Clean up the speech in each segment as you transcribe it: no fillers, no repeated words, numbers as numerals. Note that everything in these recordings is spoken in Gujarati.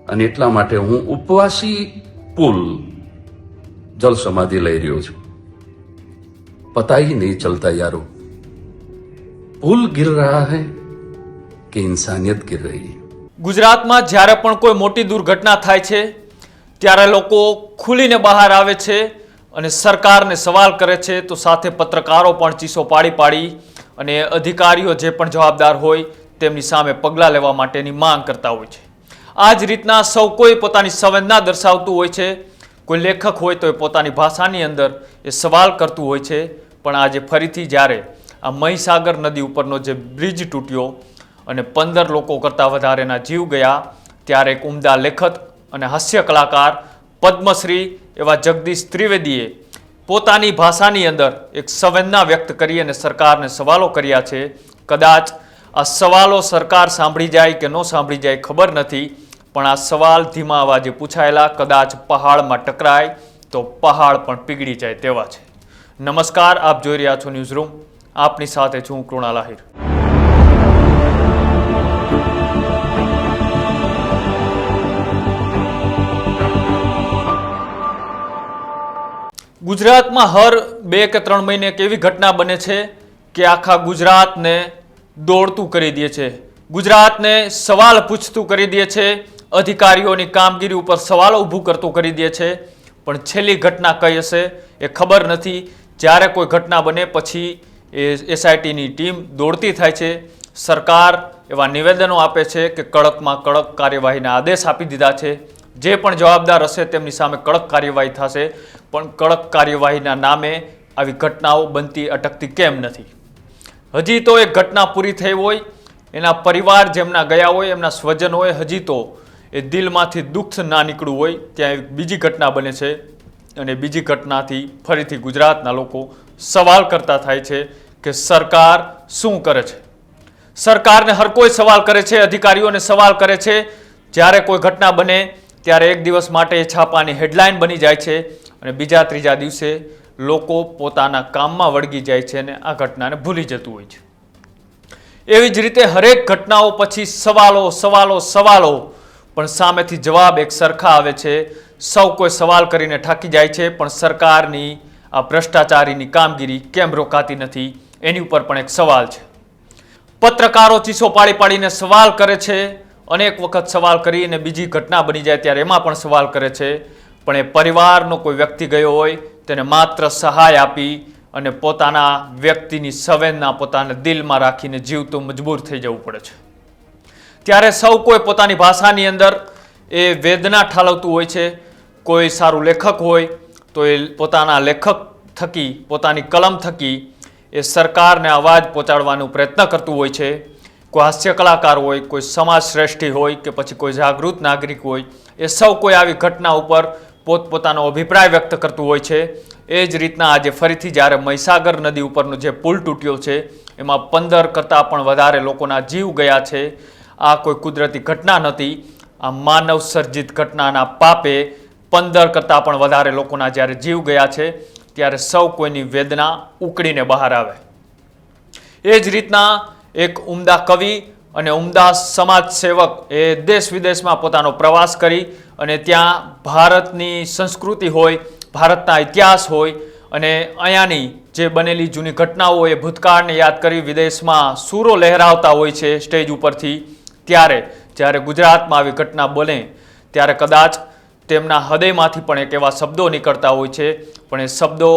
અને એટલા માટે હું ઉપવાસી પુલ જલ સમાધિ લઈ રહ્યો છું। पता ही नहीं चलता यारो पुल गिर रहा है कि इंसानियत गिर रही है। ગુજરાતમાં જ્યારે પણ કોઈ મોટી દુર્ઘટના થાય છે ત્યારે લોકો ખુલીને બહાર આવે છે અને સરકારને સવાલ કરે છે, તો સાથે પત્રકારો પણ ચીસો પાડી અને અધિકારીઓ જે પણ જવાબદાર હોય તેમની સામે પગલાં લેવા માટેની માંગ કરતા હોય છે। આ જ રીતના સૌ કોઈ પોતાની સંવેદના દર્શાવતું હોય છે। કોઈ લેખક હોય તો એ પોતાની ભાષાની અંદર એ સવાલ કરતું હોય છે। પણ આજે ફરીથી જ્યારે આ મહીસાગર નદી ઉપરનો જે બ્રિજ તૂટ્યો અને 15 લોકો કરતાં વધારેના જીવ ગયા, ત્યારે એક ઉમદા લેખક અને હાસ્ય કલાકાર પદ્મશ્રી એવા જગદીશ ત્રિવેદીએ પોતાની ભાષાની અંદર એક સંવેદના વ્યક્ત કરી અને સરકારને સવાલો કર્યા છે। કદાચ આ સવાલો સરકાર સાંભળી જાય કે ન સાંભળી જાય ખબર નથી, પણ આ સવાલ ધીમા અવાજે પૂછાયેલા કદાચ પહાડમાં ટકરાય તો પહાડ પણ પીગળી જાય તેવા છે। નમસ્કાર, આપ જોઈ રહ્યા છો ન્યૂઝ રૂમ, આપની સાથે છું કૃણાલ આહિર। ગુજરાતમાં હર 2 કે 3 મહિને એક એવી ઘટના બને છે કે આખા ગુજરાતને દોડતું કરી દે છે, ગુજરાતને સવાલ પૂછતું કરી દે છે, અધિકારીઓની કામગીરી ઉપર સવાલો ઊભું કરતું કરી દે છે। પણ છેલ્લી ઘટના કઈ હશે એ ખબર નથી। જ્યારે કોઈ ઘટના બને પછી એસઆઈટીની ટીમ દોડતી થાય છે, સરકાર એવા નિવેદનો આપે છે કે કડકમાં કડક કાર્યવાહીના આદેશ આપી દીધા છે, જે પણ જવાબદાર હશે તેમની સામે કડક કાર્યવાહી થશે। પણ કડક કાર્યવાહીના નામે આવી ઘટનાઓ બનતી અટકતી કેમ નથી? હજી તો એક ઘટના પૂરી થઈ હોય, એના પરિવાર જેમના ગયા હોય, એમના સ્વજન હોય, હજી તો એ દિલમાંથી દુઃખ ના નીકળ્યું હોય, ત્યાં બીજી ઘટના બને છે અને બીજી ઘટનાથી ફરીથી ગુજરાતના લોકો સવાલ કરતા થાય છે કે સરકાર શું કરે છે? સરકારને હર કોઈ સવાલ કરે છે, અધિકારીઓને સવાલ કરે છે। જ્યારે કોઈ ઘટના બને ત્યારે એક દિવસ માટે એ છાપાની હેડલાઇન બની જાય છે અને બીજા ત્રીજા દિવસે લોકો પોતાના કામમાં વળગી જાય છે અને આ ઘટનાને ભૂલી જતું હોય છે। એવી જ રીતે હરેક ઘટનાઓ પછી સવાલો, પણ સામેથી જવાબ એક સરખા આવે છે। સૌ કોઈ સવાલ કરીને થાકી જાય છે, પણ સરકારની આ ભ્રષ્ટાચારીની કામગીરી કેમ રોકાતી નથી એની ઉપર પણ એક સવાલ છે। પત્રકારો ચીસો પાડીને સવાલ કરે છે, અનેક વખત સવાલ કરીને બીજી ઘટના બની જાય ત્યારે એમાં પણ સવાલ કરે છે, પણ એ પરિવારનો કોઈ વ્યક્તિ ગયો હોય તેને માત્ર સહાય આપી અને પોતાના વ્યક્તિની સંવેદના પોતાના દિલમાં રાખીને જીવતું મજબૂર થઈ જવું પડે છે। ત્યારે સૌ કોઈ પોતાની ભાષાની અંદર એ વેદના ઠાલવતું હોય છે। કોઈ સારું લેખક હોય તો એ પોતાના લેખક થકી, પોતાની કલમ થકી એ સરકારને અવાજ પહોંચાડવાનો પ્રયત્ન કરતું હોય છે। કોઈ હાસ્ય કલાકાર હોય, કોઈ સમાજ શ્રેષ્ઠી હોય કે પછી કોઈ જાગૃત નાગરિક હોય, એ સૌ કોઈ આવી ઘટના ઉપર પોતપોતાનો અભિપ્રાય વ્યક્ત કરતું હોય છે। એ જ રીતના આજે ફરીથી જ્યારે મહીસાગર નદી ઉપરનો જે પુલ તૂટ્યો છે એમાં 15 કરતાં પણ વધારે લોકોના જીવ ગયા છે। આ કોઈ કુદરતી ઘટના નથી, આ માનવ સર્જિત ઘટનાના પાપે 15 કરતાં પણ વધારે લોકોના જ્યારે જીવ ગયા છે ત્યારે સૌ કોઈની વેદના ઉકળીને બહાર આવે। એ જ રીતના એક ઉમદા કવિ અને ઉમદા સમાજ સેવક એ દેશ વિદેશમાં પોતાનો પ્રવાસ કરી અને ત્યાં ભારતની સંસ્કૃતિ હોય, ભારતના ઇતિહાસ હોય અને અહીંયાની જે બનેલી જૂની ઘટનાઓ હોય, ભૂતકાળને યાદ કરી વિદેશમાં સૂરો લહેરાવતા હોય છે સ્ટેજ ઉપરથી। ત્યારે જ્યારે ગુજરાતમાં આવી ઘટના બને ત્યારે કદાચ તેમના હૃદયમાંથી પણ એક એવા શબ્દો નીકળતા હોય છે, પણ એ શબ્દો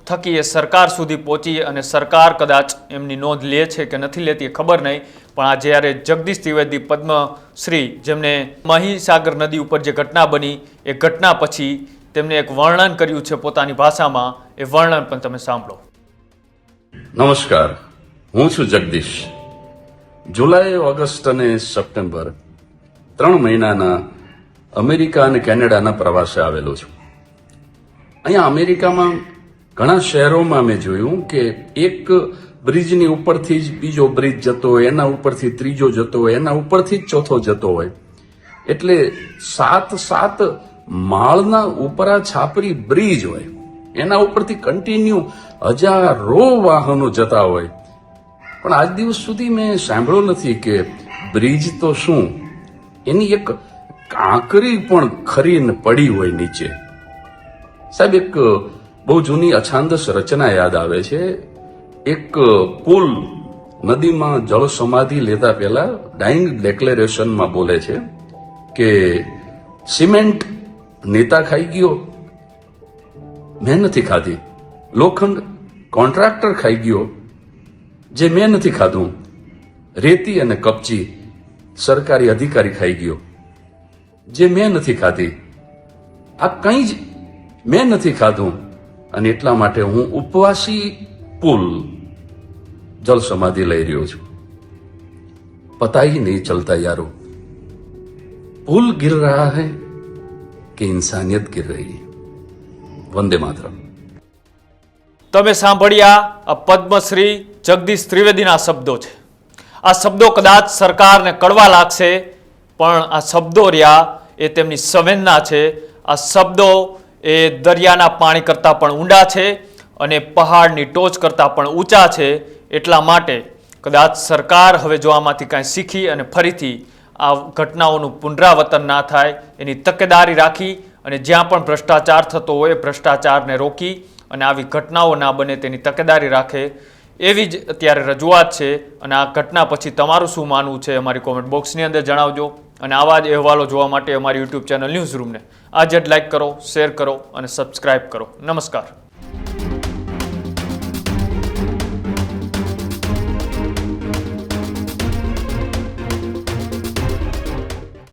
થકી એ સરકાર સુધી પહોંચી અને સરકાર કદાચ એમની નોંધ લે છે કે નથી લેતી ખબર નહીં। પણ આ જ્યારે જગદીશ ત્રિવેદી પદ્મશ્રી, જેમને મહીસાગર નદી ઉપર જે ઘટના બની એ ઘટના પછી તેમણે એક વર્ણન કર્યું છે પોતાની ભાષામાં, એ વર્ણન પણ તમે સાંભળો। નમસ્કાર, હું છું જગદીશ। જુલાઈ, ઓગસ્ટ અને સપ્ટેમ્બર 3 મહિનાના અમેરિકા અને કેનેડાના પ્રવાસે આવેલો છું। અહીંયા અમેરિકામાં ઘણા શહેરોમાં મેં જોયું કે એક બ્રિજની ઉપરથી જ બીજો બ્રિજ જતો હોય, એના ઉપરથી ત્રીજો જતો હોય, એના ઉપરથી જ ચોથો જતો હોય, એટલે 7 માળના ઉપરા છાપરી બ્રિજ હોય, એના ઉપરથી કન્ટિન્યુ હજારો વાહનો જતા હોય। પણ આજ દિવસ સુધી મેં સાંભળ્યું નથી કે બ્રિજ તો શું, એની એક કાંકરી પણ ખરીને પડી હોય નીચે. સાહેબ, એક બહુ જૂની અછાંદસ રચના યાદ આવે છે. એક પુલ નદીમાં જળ સમાધિ લેતા પહેલા ડાઇંગ ડિક્લેરેશનમાં બોલે છે કે સિમેન્ટ નેતા ખાઈ ગયો, મેં નથી ખાધી. લોખંડ કોન્ટ્રાક્ટર ખાઈ ગયો, જે મેં નથી ખાધું. રેતી અને કપચી સરકારી અધિકારી ખાઈ ગયો, જે મેં નથી ખાધી. આ કંઈ જ મેં નથી ખાધું અને એટલા માટે હું ઉપવાસી પુલ जल समाधि ले रही हूं. पता ही नहीं चलता यारो, पुल गिर रहा है कि इंसानियत गिर रही है. वंदे मातरम. તમે સાંભળ્યા આ પદ્મશ્રી જગદીશ ત્રિવેદીના શબ્દો છે. આ શબ્દો કદાચ સરકારને કડવા લાગશે, પણ આ શબ્દો રહ્યા એ તેમની સંવેદના છે. આ શબ્દો એ દરિયાના પાણી કરતાં પણ ઊંડા છે અને પહાડની ટોચ કરતાં પણ ઊંચા છે. એટલા માટે કદાચ સરકાર હવે જો આમાંથી કાંઈ શીખી અને ફરીથી આ ઘટનાઓનું પુનરાવર્તન ના થાય એની તકેદારી રાખી અને જ્યાં પણ ભ્રષ્ટાચાર થતો હોય ભ્રષ્ટાચારને રોકી અને આવી ઘટનાઓ ના બને તેની તકેદારી રાખે, એવી જ અત્યારે રજૂઆત છે. અને આ ઘટના પછી તમારું શું માનવું છે અમારી કોમેન્ટ બોક્સની અંદર જણાવજો. અને આવા જ અહેવાલો જોવા માટે અમારી યુટ્યુબ ચેનલ ન્યૂઝ રૂમને આજે જ લાઇક કરો, શેર કરો અને સબસ્ક્રાઇબ કરો. નમસ્કાર.